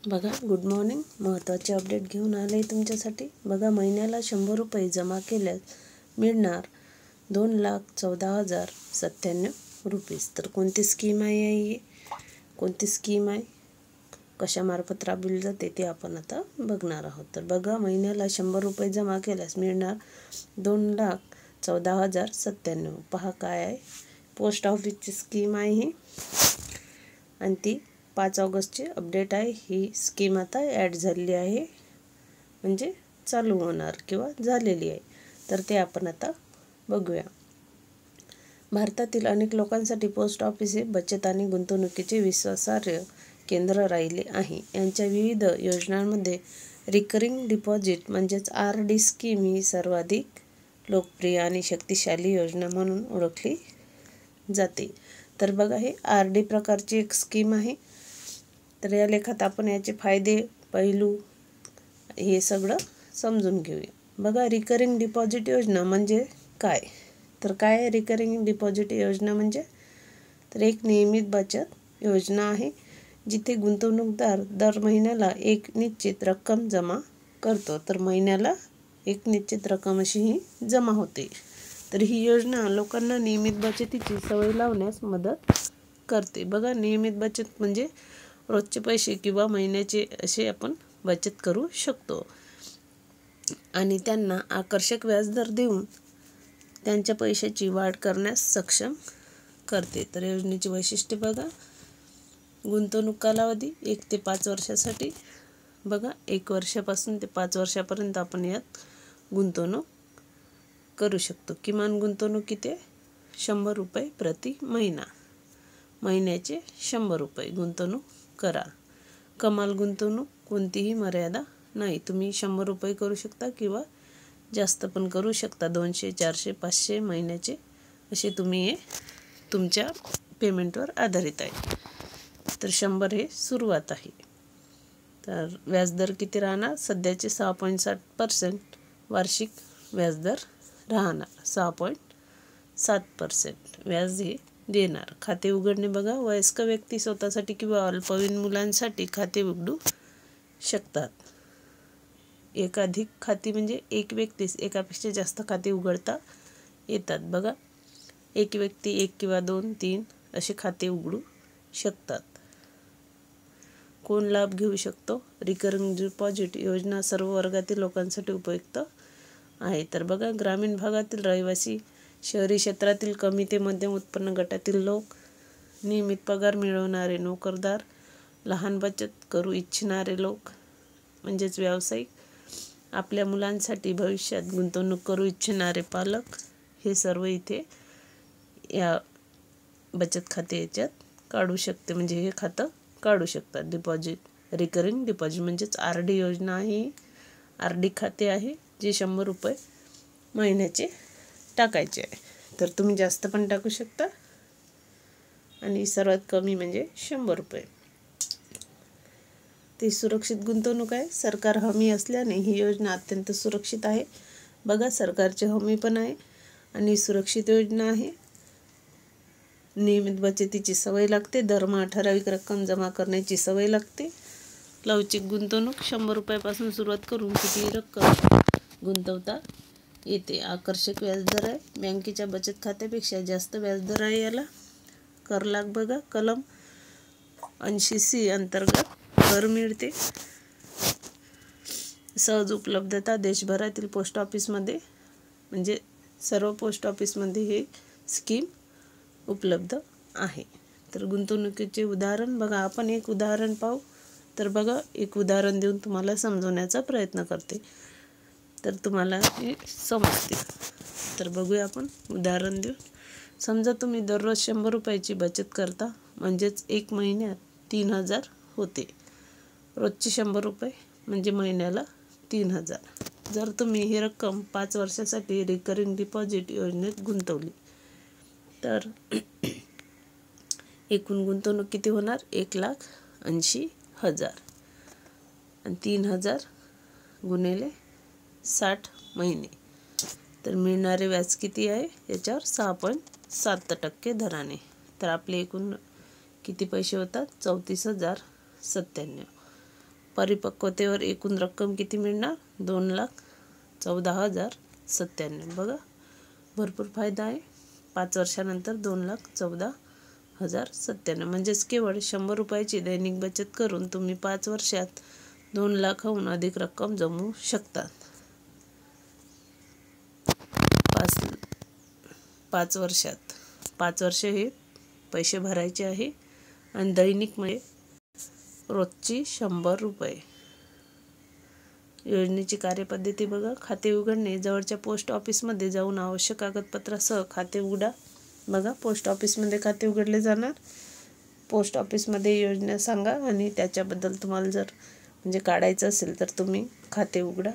बघा, good morning. महत्त्वाचे update घेऊन आले तुमच्यासाठी. बघा, महिन्याला 100 रुपये जमा केल्यास मिळणार 2,14,097 रुपीज. तर कोणती स्कीम आहे ही? कोणती स्कीम आहे, कशामार्फत राबविली जाते ते आपण आता बघणार आहोत. तर बघा, महिन्याला 100 रुपये जमा केल्यास मिळणार 2,14,097. पहा काय आहे, पोस्ट ऑफिसची स्कीम आहे ही आणि ती 5 ऑगस्टची अपडेट आहे. ही स्कीम आता ॲड झालेली आहे, म्हणजे चालू होणार किंवा झालेली आहे. तर ते आपण आता बघूया. भारतातील अनेक लोकांसाठी पोस्ट ऑफिस हे बचत आणि गुंतवणुकीचे विश्वासार्ह केंद्र राहिले आहे. यांच्या विविध योजनांमध्ये रिकरिंग डिपॉझिट म्हणजेच RD स्कीम ही सर्वाधिक लोकप्रिय आणि शक्तिशाली योजना म्हणून ओळखली जाते. तर बघा, हे RD प्रकारची एक स्कीम आहे. तर या लेखात आपण याचे फायदे, पैलू हे सगळं समजून घेऊया. बघा, रिकरिंग डिपॉझिट योजना म्हणजे काय? तर काय आहे रिकरिंग डिपॉझिट योजना म्हणजे? तर एक नियमित बचत योजना आहे जिथे गुंतवणूकदार दर महिन्याला एक निश्चित रक्कम जमा करतो. तर महिन्याला एक निश्चित रक्कम अशी ही जमा होते. तर ही योजना लोकांना नियमित बचतीची सवय लावण्यास मदत करते. बघा, नियमित बचत म्हणजे रोजचे पैसे किंवा महिन्याचे असे आपण बचत करू शकतो आणि त्यांना आकर्षक व्याजदर देऊन त्यांच्या पैशाची वाढ करण्यास सक्षम करते. तर योजनेची वैशिष्ट्ये बघा, गुंतवणूक कालावधी 1 ते 5 वर्षासाठी. बघा, 1 वर्षापासून ते 5 वर्षापर्यंत आपण यात गुंतवणूक करू शकतो. किमान गुंतवणूक किती? 100 रुपये प्रति महिना. महिन्याचे 100 रुपये गुंतवणूक करा. कमाल गुंतवणूक कोणतीही मर्यादा नाही. तुम्ही 100 रुपये करू शकता किंवा जास्त पण करू शकता. 200, 400, 500 महिन्याचे असे तुम्ही हे तुमच्या पेमेंटवर आधारित आहे. तर 100 हे सुरुवात आहे. तर व्याजदर किती राहणार? सध्याचे 6.7% वार्षिक व्याजदर राहणार. 6.7% व्याज हे देणार. खाते उघडणे बघा, वयस्क व्यक्ती स्वतःसाठी किंवा अल्पवयीन मुलांसाठी खाते उघडू शकतात. एकाधिक खाती म्हणजे एक व्यक्तीस एकापेक्षा जास्त खाते उघडता येतात. बघा, एक व्यक्ती 1 किंवा 2, 3 असे खाते उघडू शकतात. कोण लाभ घेऊ शकतो? रिकरिंग डिपॉझिट योजना सर्व वर्गातील लोकांसाठी उपयुक्त आहे. तर बघा, ग्रामीण भागातील रहिवासी, शहरी क्षेत्रातील कमी ते मध्यम उत्पन्न गटातील लोक, नियमित पगार मिळवणारे नोकरदार, लहान बचत करू इच्छिणारे लोक म्हणजेच व्यावसायिक, आपल्या मुलांसाठी भविष्यात गुंतवणूक करू इच्छिणारे पालक, हे सर्व इथे या बचत खाते याच्यात काढू शकते, म्हणजे हे खातं काढू शकतात. डिपॉझिट, रिकरिंग डिपॉझिट म्हणजेच RD योजना आहे. RD खाते आहे जे 100 रुपये महिन्याचे टाकायचे आहे. तर तुम्ही जास्त पण टाकू शकता आणि सर्वात कमी म्हणजे 100 रुपये. ती सुरक्षित गुंतवणूक आहे. सरकार हमी असल्याने ही योजना अत्यंत सुरक्षित आहे. बघा, सरकारची हमी पण आहे आणि सुरक्षित योजना आहे. नियमित बचतीची सवय लागते. दरमहा ठराविक रक्कम जमा करण्याची सवय लागते. लवचिक गुंतवणूक 100 रुपयापासून सुरुवात करून कितीही रक्कम गुंतवता येते. आकर्षक व्याजदर आहे. बँकेच्या बचत खात्यापेक्षा जास्त व्याजदर आहे याला. कर लाभ बघा, कलम 80C अंतर्गत कर मिळते. सहज उपलब्धता देशभरातील पोस्ट ऑफिसमध्ये म्हणजे सर्व पोस्ट ऑफिसमध्ये हे स्कीम उपलब्ध आहे. तर गुंतवणुकीचे उदाहरण बघा, आपण एक उदाहरण पाहू. तर बघा, एक उदाहरण देऊन तुम्हाला समजवण्याचा प्रयत्न करते, तर तुम्हाला हे समजते. तर बघूया आपण उदाहरण देऊन. समजा तुम्ही दररोज 100 रुपयाची बचत करता, म्हणजेच 1 महिन्यात 3000 होते. रोजचे 100 रुपये म्हणजे महिन्याला 3000. जर तुम्ही ही रक्कम 5 वर्षासाठी रिकरिंग डिपॉझिट योजनेत गुंतवली तर एकूण गुंतवणूक किती होणार? 1,80,000 आणि 3000 गुणिले 60 महिने. तर मिळणारे व्याज किती आहे याच्यावर? 6.7% दराने. तर आपले एकूण किती पैसे होतात? 34,097. परिपक्वतेवर एकूण रक्कम किती मिळणार? 2,14,097. बघा, भरपूर फायदा आहे. 5 वर्षानंतर 2,14,097. म्हणजेच केवळ 100 रुपयाची दैनिक बचत करून तुम्ही 5 वर्षात 2 लाखाहून अधिक रक्कम जमवू शकतात. 5 वर्षात 5 वर्ष हे पैसे भरायचे आहे आणि दैनिक म्हणजे रोजची 100 रुपये. योजनेची कार्यपद्धती बघा. खाते उघडणे. जवळच्या पोस्ट ऑफिसमध्ये जाऊन आवश्यक कागदपत्रासह खाते उघडा. बघा, पोस्ट ऑफिसमध्ये खाते उघडले जाणार. पोस्ट ऑफिसमध्ये योजना सांगा आणि त्याच्याबद्दल तुम्हाला जर म्हणजे काढायचं असेल तर तुम्ही खाते उघडा.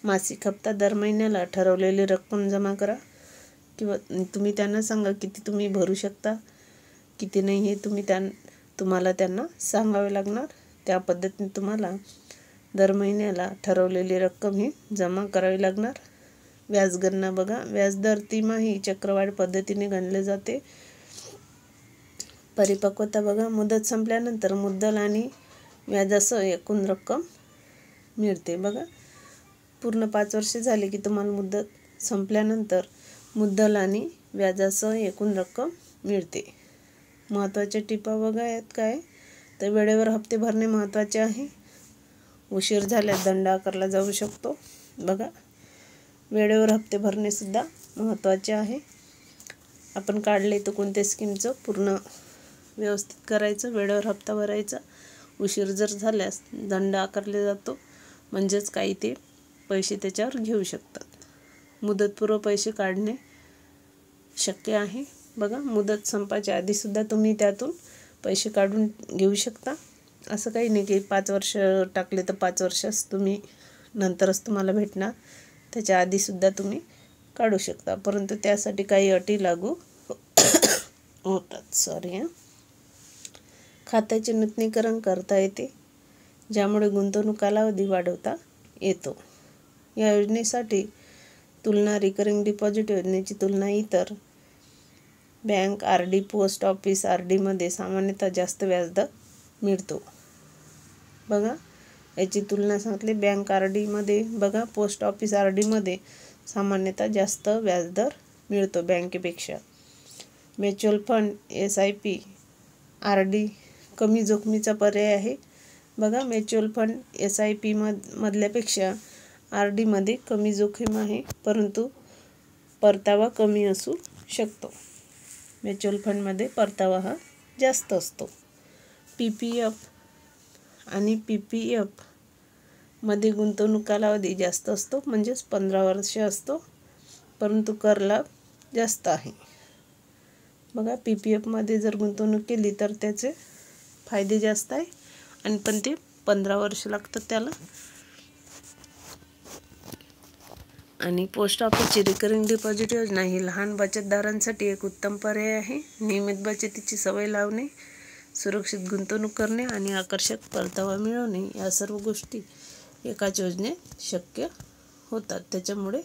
मासिक हप्ता दर महिन्याला ठरवलेली रक्कम जमा करा किंवा तुम्ही त्यांना सांगा किती तुम्ही भरू शकता, किती नाही हे तुम्हाला त्यांना सांगावे लागणार. त्या पद्धतीने तुम्हाला दर महिन्याला ठरवलेली रक्कम ही जमा करावी लागणार. व्याज गणना बघा. व्याजदर तिमाही चक्रवाढ पद्धतीने गणले जाते. परिपक्वता बघा. मुदत संपल्यानंतर मुद्दल आणि व्याजासह एकूण रक्कम मिळते. बघा, पूर्ण 5 वर्षे झाले की तुम्हाला मुदत संपल्यानंतर मुद्दल आणि व्याजासह एकूण रक्कम मिळते. महत्त्वाच्या टिपा बघा. यात काय तर वेळेवर हप्ते भरणे महत्त्वाचे आहे. उशीर झाल्यास दंड आकारला जाऊ शकतो. बघा, वेळेवर हप्ते भरणे सुद्धा महत्त्वाचे आहे. आपण काढले तर कोणत्या स्कीमचं पूर्ण व्यवस्थित करायचं, वेळेवर हप्ता भरायचा. उशीर जर झाल्यास दंड आकारला जातो, म्हणजेच काही ते पैसे त्याच्यावर घेऊ शकतात. मुदतपूर्व पैसे काढणे शक्य आहे. बघा, मुदत संपायच्या आधीसुद्धा तुम्ही त्यातून पैसे काढून घेऊ शकता. असं काही नाही की 5 वर्ष टाकले तर 5 वर्षच तुम्ही नंतरच तुम्हाला भेटणार. त्याच्या आधीसुद्धा तुम्ही काढू शकता, परंतु त्यासाठी काही अटी लागू होतात. खात्याचे नूतनीकरण करता येते, ज्यामुळे गुंतवणूक कालावधी वाढवता येतो. या योजनेसाठी तुलना. रिकरिंग डिपॉझिट योजनेची तुलना इतर bank, RD, post office RD मध्ये सामान्यतः जास्त व्याजदर मिळतो. बघा, याची तुलना सांगितली. बँक RD मध्ये बघा, पोस्ट ऑफिस RD मध्ये सामान्यतः जास्त व्याजदर मिळतो बँकेपेक्षा. म्युच्युअल फंड SIP RD कमी जोखमीचा पर्याय आहे. बघा, म्युच्युअल फंड SIP मधल्यापेक्षा RD मध्ये कमी जोखीम आहे, परंतु परतावा कमी असू शकतो. म्युच्युअल फंडमध्ये परतावा हा जास्त असतो. PPF आणि PPF मध्ये गुंतवणूक कालावधी जास्त असतो, म्हणजेच 15 वर्ष असतो, परंतु कर लाभ जास्त आहे. बघा, PPF मध्ये जर गुंतवणूक केली तर त्याचे फायदे जास्त आहे आणि पण ते 15 वर्ष लागतात त्याला. आणि पोस्ट ऑफिसची रिकरिंग डिपॉझिट योजना ही लहान बचतदारांसाठी एक उत्तम पर्याय आहे. नियमित बचतीची सवय लावणे, सुरक्षित गुंतवणूक करणे आणि आकर्षक परतावा मिळवणे या सर्व गोष्टी एकाच योजनेत शक्य होतात. त्याच्यामुळे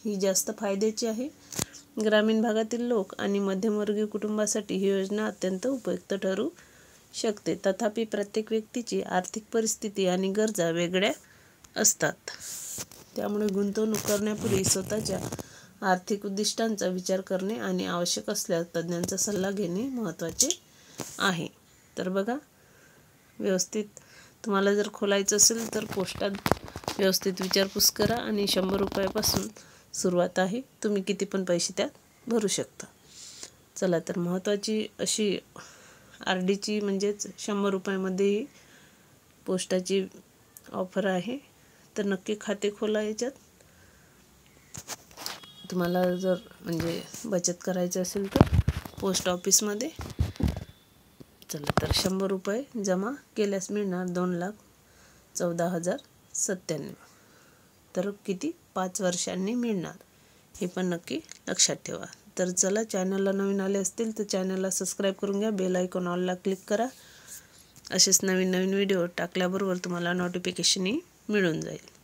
ही जास्त फायद्याची आहे. ग्रामीण भागातील लोक आणि मध्यमवर्गीय कुटुंबासाठी ही योजना अत्यंत उपयुक्त ठरू शकते. तथापि प्रत्येक व्यक्तीची आर्थिक परिस्थिती आणि गरजा वेगळ्या असतात. त्यामुळे गुंतवणूक करण्यापूर्वी स्वतःच्या आर्थिक उद्दिष्टांचा विचार करणे आणि आवश्यक असल्यास तज्ज्ञांचा सल्ला घेणे महत्त्वाचे आहे. तर बघा, व्यवस्थित तुम्हाला जर खोलायचं असेल तर पोस्टात व्यवस्थित विचारपूस करा आणि 100 रुपयापासून सुरुवात आहे. तुम्ही किती पण पैसे त्यात भरू शकता. चला, तर महत्त्वाची अशी RDची म्हणजेच 100 रुपयामध्ये पोस्टाची ऑफर आहे. तर नक्की खाते खोला. याच्यात तुम्हाला जर म्हणजे बचत करायची असेल तर पोस्ट ऑफिसमध्ये. चला, तर 100 रुपये जमा केल्यास मिळणार 2,14,097. तर किती 5 वर्षांनी मिळणार हे पण नक्की लक्षात ठेवा. तर चला, चॅनलला नवीन आले असतील तर चॅनलला सबस्क्राईब करून घ्या. बेल आयकॉन ऑलला क्लिक करा. असेच नवीन नवीन व्हिडिओ टाकल्याबरोबर तुम्हाला नोटिफिकेशनही मिळून जाईल.